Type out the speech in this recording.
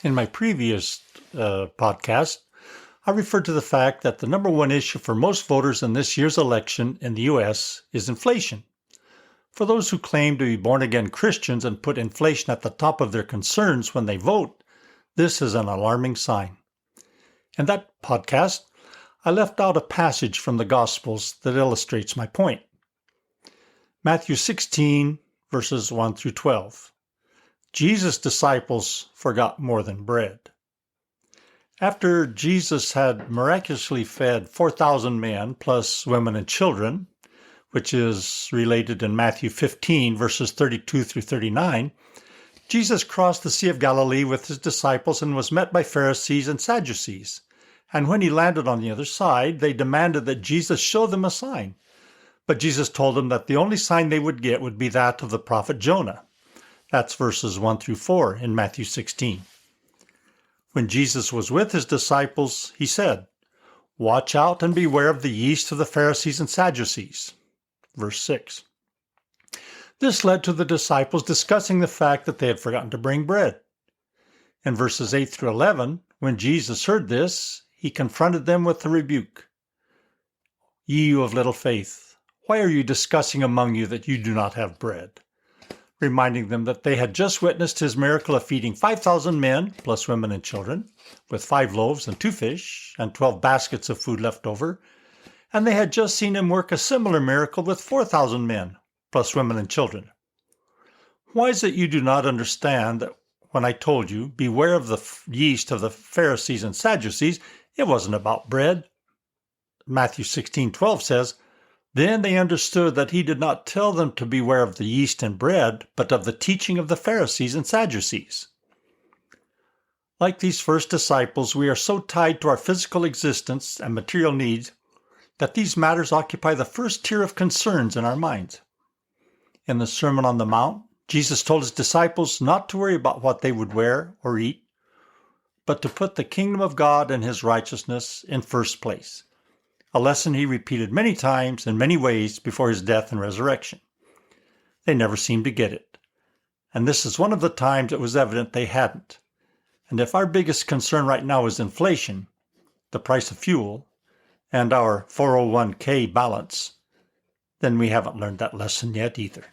In my previous podcast, I referred to the fact that the number one issue for most voters in this year's election in the U.S. is inflation. For those who claim to be born-again Christians and put inflation at the top of their concerns when they vote, this is an alarming sign. In that podcast, I left out a passage from the Gospels that illustrates my point. Matthew 16, verses 1 through 12. Jesus' disciples forgot more than bread. After Jesus had miraculously fed 4,000 men plus women and children, which is related in Matthew 15, verses 32 through 39, Jesus crossed the Sea of Galilee with his disciples and was met by Pharisees and Sadducees. And when he landed on the other side, they demanded that Jesus show them a sign. But Jesus told them that the only sign they would get would be that of the prophet Jonah. That's verses 1 through 4 in Matthew 16. When Jesus was with his disciples, he said, "Watch out and beware of the yeast of the Pharisees and Sadducees." Verse 6. This led to the disciples discussing the fact that they had forgotten to bring bread. In verses 8 through 11, when Jesus heard this, he confronted them with a rebuke. "Ye of little faith, why are you discussing among you that you do not have bread?" Reminding them that they had just witnessed his miracle of feeding 5,000 men, plus women and children, with 5 loaves and 2 fish, and 12 baskets of food left over, and they had just seen him work a similar miracle with 4,000 men, plus women and children. Why is it you do not understand that when I told you, beware of the yeast of the Pharisees and Sadducees, it wasn't about bread? Matthew 16:12 says, "Then they understood that he did not tell them to beware of the yeast and bread, but of the teaching of the Pharisees and Sadducees." Like these first disciples, we are so tied to our physical existence and material needs that these matters occupy the first tier of concerns in our minds. In the Sermon on the Mount, Jesus told his disciples not to worry about what they would wear or eat, but to put the kingdom of God and his righteousness in first place, a lesson he repeated many times in many ways before his death and resurrection. They never seemed to get it, and this is one of the times it was evident they hadn't. And if our biggest concern right now is inflation, the price of fuel, and our 401k balance, then we haven't learned that lesson yet either.